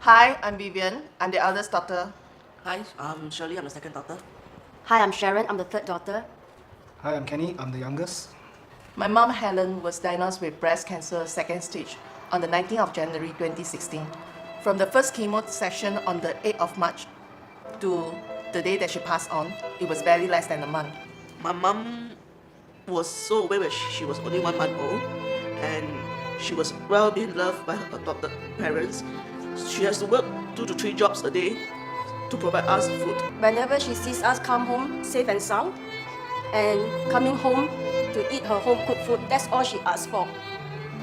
Hi, I'm Vivian. I'm the eldest daughter. Hi, I'm Shirley. I'm the second daughter. Hi, I'm Sharon. I'm the third daughter. Hi, I'm Kenny. I'm the youngest. My mom Helen was diagnosed with breast cancer second stage on the 19th of January 2016. From the first chemo session on the 8th of March to the day that she passed on, it was barely less than a month. My mom was so away when she was only 1 month old, and she was well being loved by her adopted parents. She has to work 2 to 3 jobs a day to provide us food. Whenever she sees us come home safe and sound and coming home to eat her home cooked food, that's all she asks for.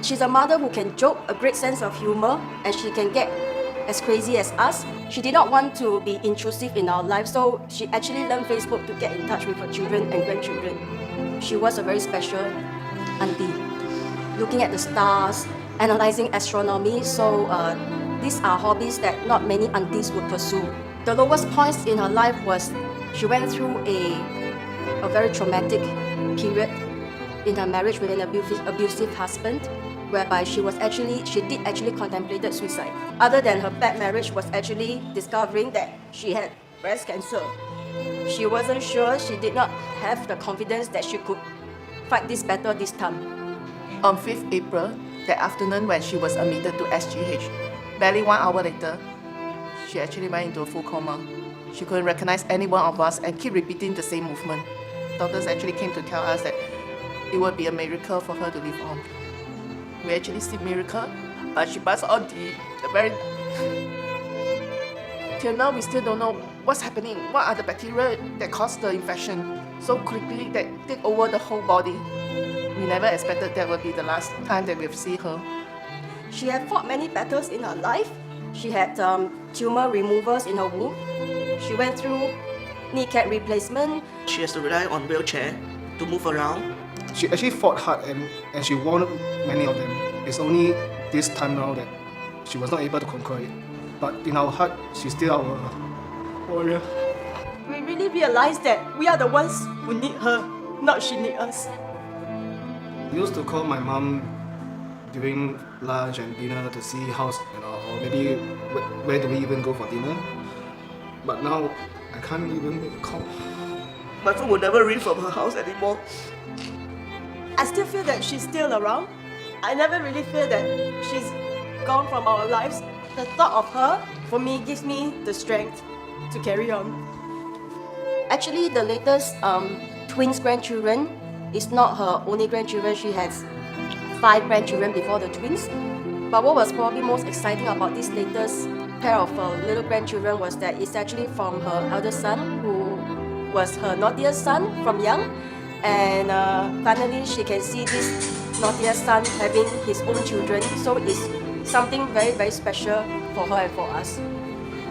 She's a mother who can joke, a great sense of humor, and she can get as crazy as us. She did not want to be intrusive in our life, so she actually learned Facebook to get in touch with her children and grandchildren. She was a very special auntie, looking at the stars, analyzing astronomy, so these are hobbies that not many aunties would pursue. The lowest points in her life was she went through a very traumatic period in her marriage with an abusive husband, whereby she did actually contemplated suicide. Other than her bad marriage was actually discovering that she had breast cancer. She wasn't sure, she did not have the confidence that she could fight this battle this time. On 5th April, that afternoon when she was admitted to SGH, barely 1 hour later, she actually went into a full coma. She couldn't recognize any one of us and keep repeating the same movement. Doctors actually came to tell us that it would be a miracle for her to live on. We actually see miracle, but she passed on the very... Till now, we still don't know what's happening. What are the bacteria that cause the infection so quickly that take over the whole body? We never expected that would be the last time that we'll see her. She had fought many battles in her life. She had tumor removals in her womb. She went through kneecap replacement. She has to rely on wheelchair to move around. She actually fought hard and she won many of them. It's only this time now that she was not able to conquer it. But in our heart, she's still our warrior. We really realized that we are the ones who need her, not she need us. We used to call my mom during lunch and dinner to see how's, or maybe where do we even go for dinner. But now, I can't even make a call. My phone will never ring from her house anymore. I still feel that she's still around. I never really feel that she's gone from our lives. The thought of her, for me, gives me the strength to carry on. Actually, the latest twins grandchildren is not her only grandchildren. She has 5 grandchildren before the twins. But what was probably most exciting about this latest pair of little grandchildren was that it's actually from her eldest son, who was her naughtiest son from young. And finally, she can see this naughtiest son having his own children. So it's something very, very special for her and for us.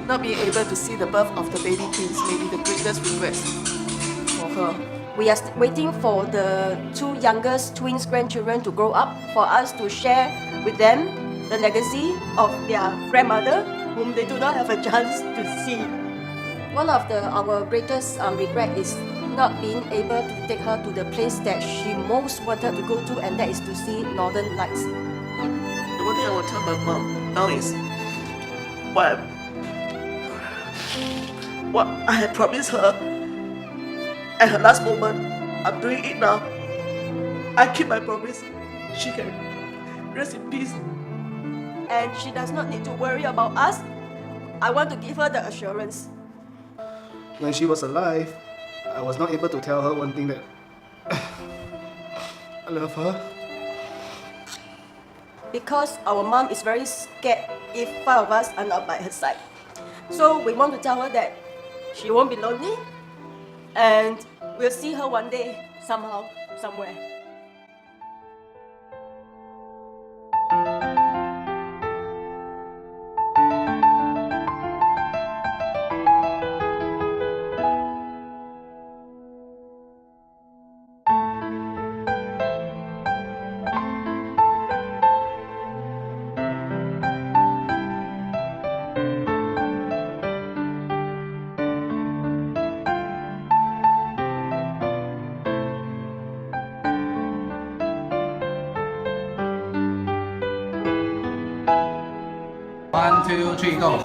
Not being able to see the birth of the baby twins may be the greatest regret for her. We are waiting for the 2 youngest twins grandchildren to grow up for us to share with them the legacy of their grandmother, whom they do not have a chance to see. One of our greatest regret is not being able to take her to the place that she most wanted to go to, and that is to see Northern Lights. The one thing I will tell my mom now is what I had promised her at her last moment. I'm doing it now. I keep my promise. She can rest in peace. And she does not need to worry about us. I want to give her the assurance. When she was alive, I was not able to tell her one thing that I love her. Because our mom is very scared if 5 of us are not by her side. So we want to tell her that she won't be lonely, and we'll see her one day, somehow, somewhere. 2, 3, go.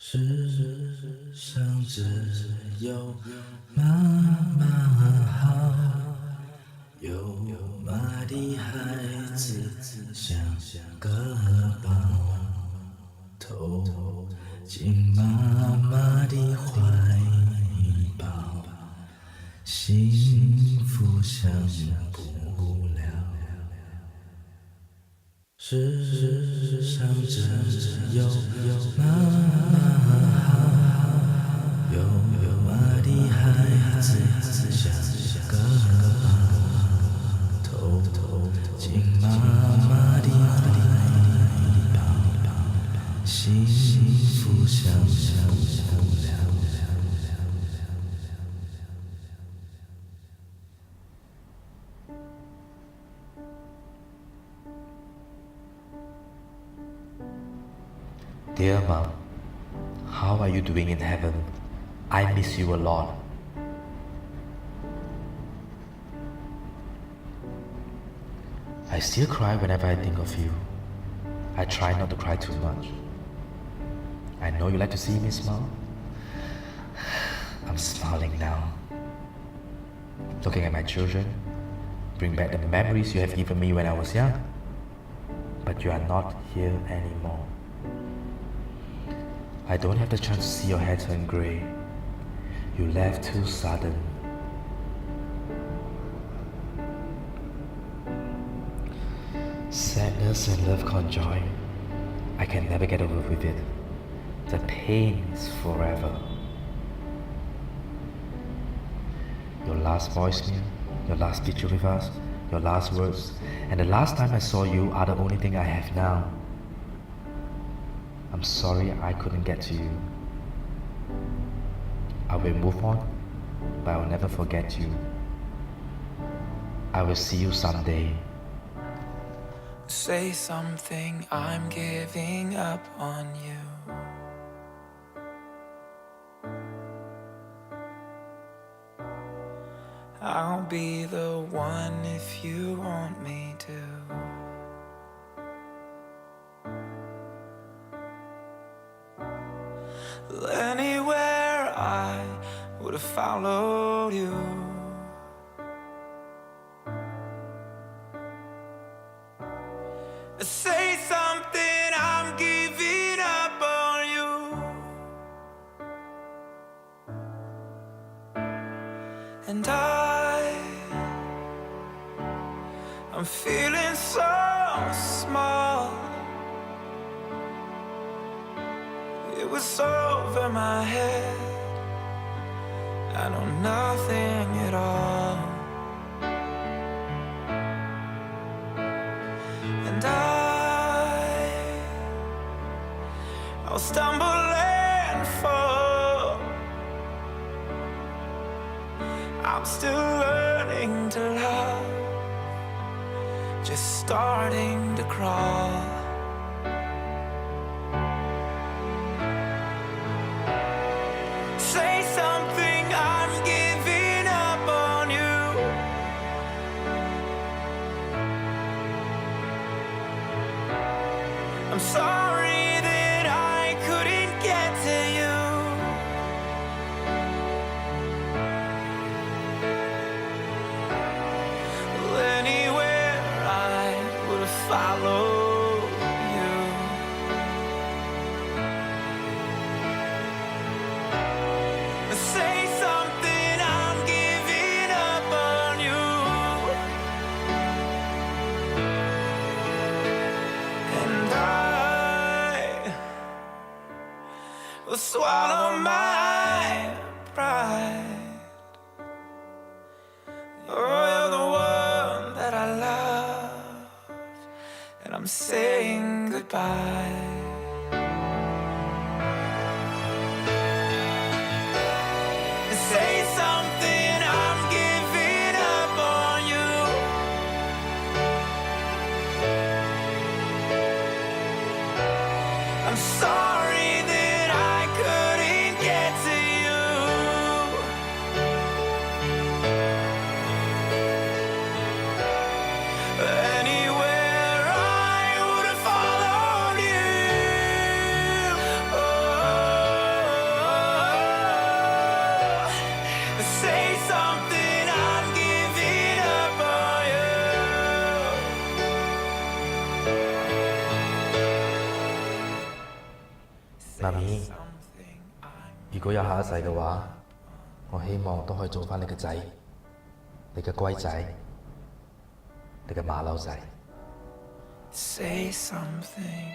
世上只有妈妈好，有妈的孩子像个宝，投进妈妈的怀抱，幸福享不了。世上只有妈妈好，有妈的孩子像个宝，投进妈妈的怀抱，幸福享不了。Dear Mom, how are you doing in heaven? I miss you a lot. I still cry whenever I think of you. I try not to cry too much. I know you like to see me smile. I'm smiling now. Looking at my children, bring back the memories you have given me when I was young. But you are not here anymore. I don't have the chance to see your hair turn grey. You left too sudden. Sadness and love conjoin. I can never get over with it. The pain is forever. Your last voicemail, your last picture with us, your last words, and the last time I saw you are the only thing I have now. I'm sorry I couldn't get to you. I will move on, but I will never forget you. I will see you someday. Say something, I'm giving up on you. I'll be the one if you want me to. Anywhere I would have followed you. Say something, I'm giving up on you. And I'm feeling so small. It was over my head. I know nothing at all. And I'll stumble and fall. I'm still learning to love, just starting to crawl. Say something, I'm giving up on you. I'm sorry that I couldn't get to you. Well, anywhere I would have followed you. Say something, I'm giving up on you. And I will swallow my pride. Oh, you're the one that I love, and I'm saying goodbye. Say something, I'm giving up on you. I'm sorry that I couldn't get to you. Anywhere I would have followed you. Oh, say something, I'm giving up on you. 媽咪，如果有下一世嘅話，我希望都可以做翻你嘅仔，你嘅龜仔，你嘅馬騮仔。 Say something.